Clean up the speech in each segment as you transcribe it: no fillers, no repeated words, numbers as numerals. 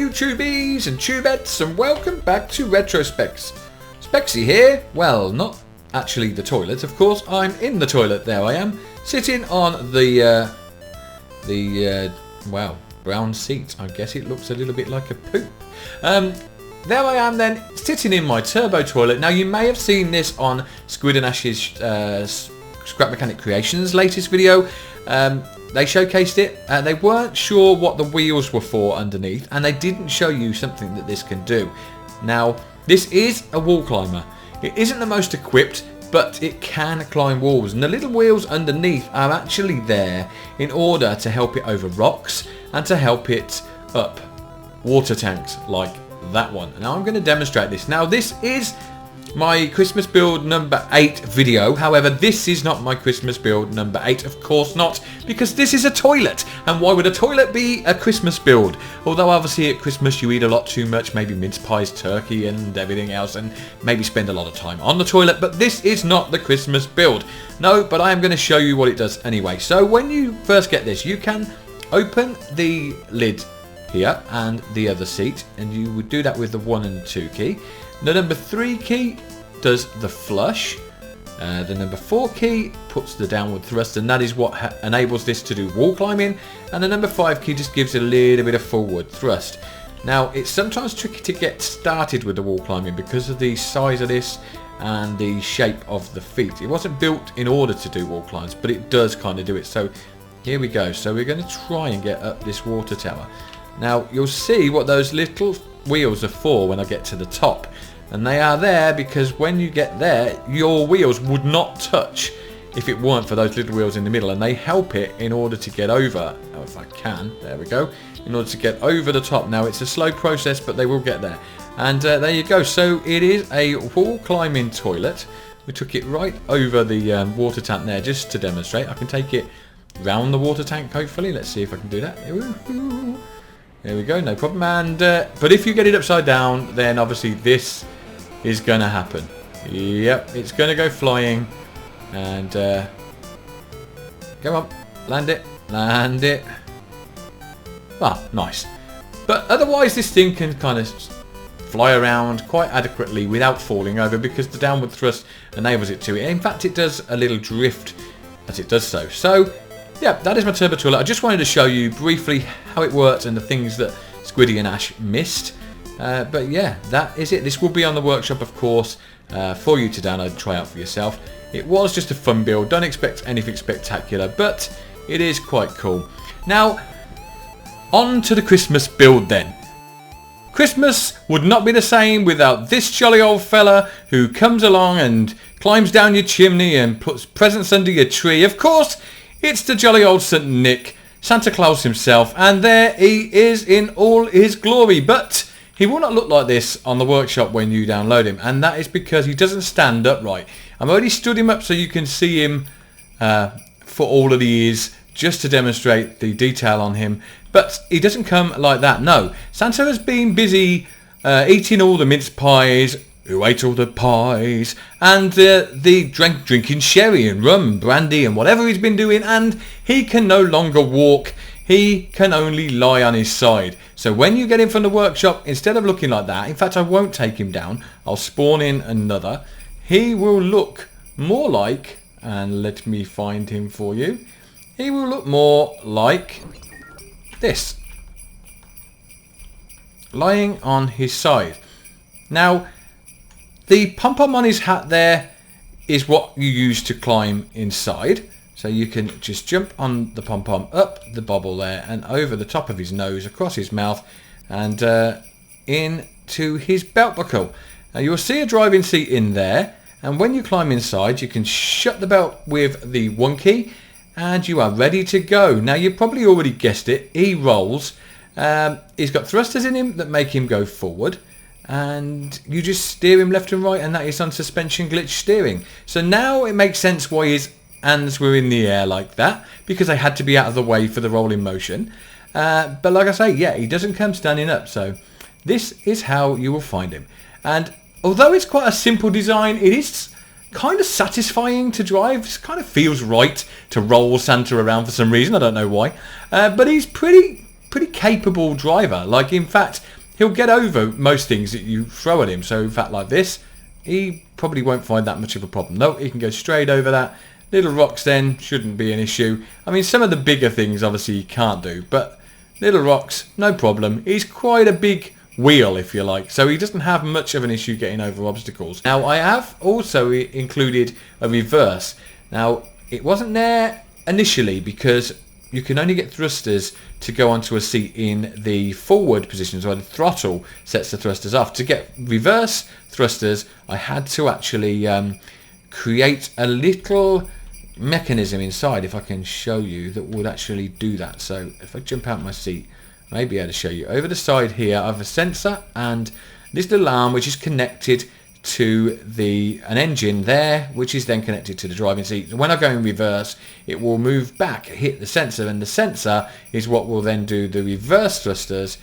YouTubies and tubettes, and welcome back to Retro Specs. Spexxy here. Well, not actually the toilet, of course. I'm in the toilet. There I am, sitting on the wow, brown seat. I guess it looks a little bit like a poop. There I am then, sitting in my turbo toilet. Now you may have seen this on Squid and Ash's Scrap Mechanic Creations latest video. They showcased it. They weren't sure what the wheels were for underneath, and they didn't show you something that this can do. Now, this is a wall climber. It isn't the most equipped, but it can climb walls, and the little wheels underneath are actually there in order to help it over rocks and to help it up water tanks like that one. Now I'm going to demonstrate this. Now this is my Christmas build number 8 video. However, this is not my Christmas build number 8, of course not, because this is a toilet. And why would a toilet be a Christmas build? Although obviously at Christmas you eat a lot too much, maybe mince pies, turkey and everything else, and maybe spend a lot of time on the toilet, but this is not the Christmas build. No, but I am going to show you what it does anyway. So when you first get this, you can open the lid here and the other seat, and you would do that with the 1 and 2 key. The number 3 key does the flush. The number 4 key puts the downward thrust, and that is what enables this to do wall climbing. And the number 5 key just gives a little bit of forward thrust. Now it's sometimes tricky to get started with the wall climbing because of the size of this and the shape of the feet. It wasn't built in order to do wall climbs, but it does kind of do it. So here we go. So we're going to try and get up this water tower. Now you'll see what those little wheels are for when I get to the top, and they are there because when you get there your wheels would not touch if it weren't for those little wheels in the middle, and they help it in order to get over. Oh, if I can, there we go, in order to get over the top. Now it's a slow process, but they will get there, and there you go. So it is a wall climbing toilet. We took it right over the water tank there just to demonstrate. I can take it round the water tank hopefully. Let's see if I can do that. There we go, no problem. And but if you get it upside down, then obviously this is going to happen. Yep, it's going to go flying. And come on, land it, land it. Ah, nice. But otherwise this thing can kind of fly around quite adequately without falling over, because the downward thrust enables it to. In fact, it does a little drift as it does so. So yeah, that is my turbo toilet. I just wanted to show you briefly how it works and the things that Squiddy and Ash missed. But yeah, that is it. This will be on the workshop, of course, for you to download and try out for yourself. It was just a fun build. Don't expect anything spectacular, but it is quite cool. Now, on to the Christmas build then. Christmas would not be the same without this jolly old fella who comes along and climbs down your chimney and puts presents under your tree. Of course, it's the jolly old St. Nick, Santa Claus himself, and there he is in all his glory. But he will not look like this on the workshop when you download him, and that is because he doesn't stand upright. I've already stood him up so you can see him for all that he is, just to demonstrate the detail on him. But he doesn't come like that, no. Santa has been busy eating all the mince pies, who ate all the pies, and drinking sherry and rum, brandy and whatever he's been doing, and he can no longer walk. He can only lie on his side. So when you get him from the workshop, instead of looking like that, in fact I won't take him down, I'll spawn in another, he will look more like, and let me find him for you, he will look more like this, lying on his side. Now, the pom-pom on his hat there is what you use to climb inside. So you can just jump on the pom-pom, up the bobble there, and over the top of his nose, across his mouth, and into his belt buckle. Now you'll see a driving seat in there, and when you climb inside, you can shut the belt with the 1 key, and you are ready to go. Now you probably already guessed it, he rolls. He's got thrusters in him that make him go forward, and you just steer him left and right, and that is on suspension glitch steering. So now it makes sense why his hands were in the air like that, because they had to be out of the way for the rolling motion. But like I say, yeah, he doesn't come standing up. So this is how you will find him. And although it's quite a simple design, it is kind of satisfying to drive. It kind of feels right to roll Santa around for some reason. I don't know why. But he's pretty capable driver. Like, in fact, he'll get over most things that you throw at him. So in fact, like this, he probably won't find that much of a problem. No, he can go straight over that. Little rocks then shouldn't be an issue. I mean, some of the bigger things obviously he can't do, but little rocks, no problem. He's quite a big wheel, if you like, so he doesn't have much of an issue getting over obstacles. Now, I have also included a reverse. Now, it wasn't there initially because you can only get thrusters to go onto a seat in the forward position, so the throttle sets the thrusters off. To get reverse thrusters, I had to actually create a little mechanism inside, if I can show you, that would actually do that. So if I jump out my seat, I may be able to show you. Over the side here I have a sensor and this little arm which is connected to an engine there, which is then connected to the driving seat. When I go in reverse, it will move back, hit the sensor, and the sensor is what will then do the reverse thrusters,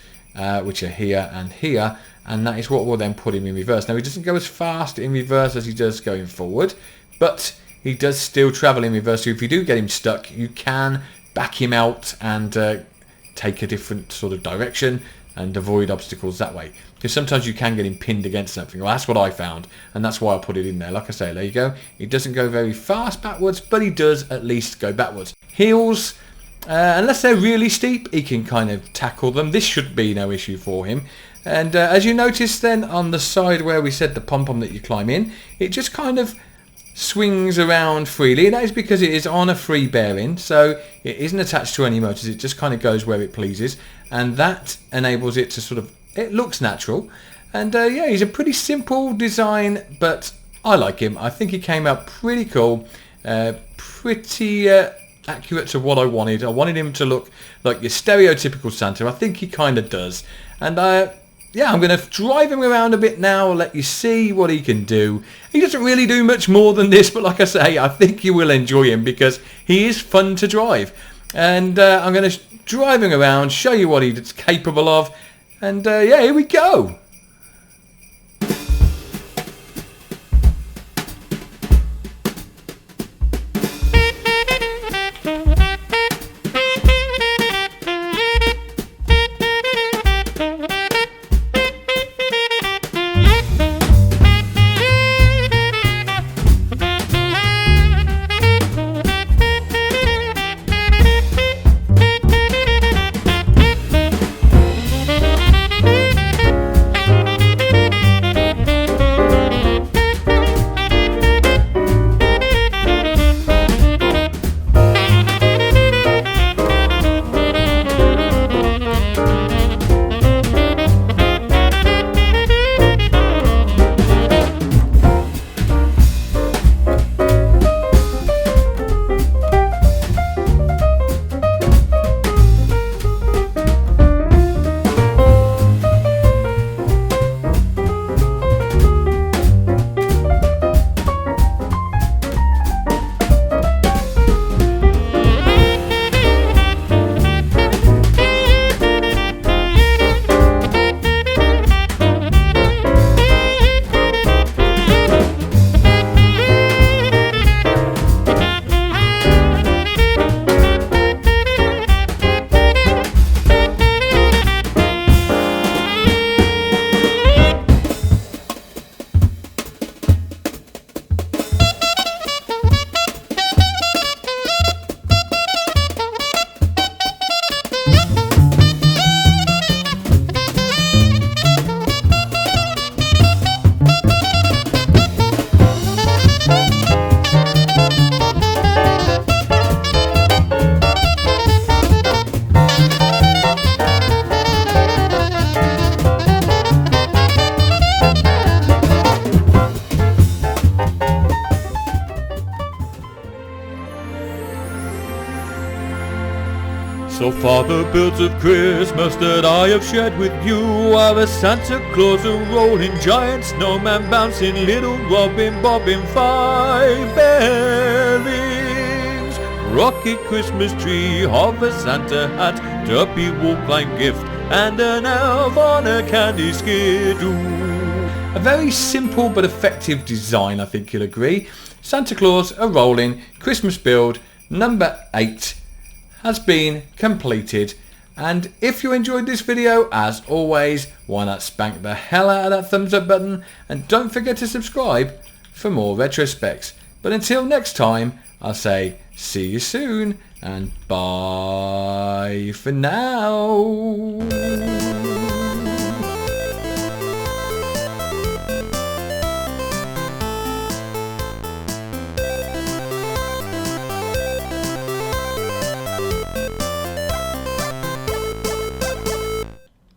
which are here and here, and that is what will then put him in reverse. Now, he doesn't go as fast in reverse as he does going forward, but he does still travel in reverse. So if you do get him stuck, you can back him out and take a different sort of direction and avoid obstacles that way. Because sometimes you can get him pinned against something. Well, that's what I found, and that's why I put it in there. Like I say, there you go. He doesn't go very fast backwards, but he does at least go backwards. Hills, unless they're really steep, he can kind of tackle them. This should be no issue for him. And as you notice then on the side where we said the pom-pom that you climb in, it just kind of swings around freely. That is because it is on a free bearing, so it isn't attached to any motors. It just kind of goes where it pleases, and that enables it to sort of, it looks natural. And yeah, he's a pretty simple design, but I like him. I think he came out pretty cool, pretty accurate to what I wanted. I wanted him to look like your stereotypical Santa. I think he kind of does. And yeah, I'm going to drive him around a bit now, let you see what he can do. He doesn't really do much more than this, but like I say, I think you will enjoy him because he is fun to drive. And I'm going to drive him around, show you what he's capable of, and yeah, here we go. So far the builds of Christmas that I have shared with you are a Santa Claus, a rolling giant snowman, bouncing little Robin, bobbing 5 bearings, rocket Christmas tree, hover Santa hat, duppy wool-blind gift, and an elf on a candy skidoo. A very simple but effective design, I think you'll agree. Santa Claus, a rolling Christmas build, number 8. Has been completed. And if you enjoyed this video, as always, why not spank the hell out of that thumbs up button, and don't forget to subscribe for more retrospects. But until next time, I'll say see you soon and bye for now.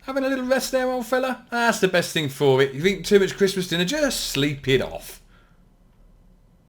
Having a little rest there, old fella? That's the best thing for it. If you eat too much Christmas dinner, just sleep it off.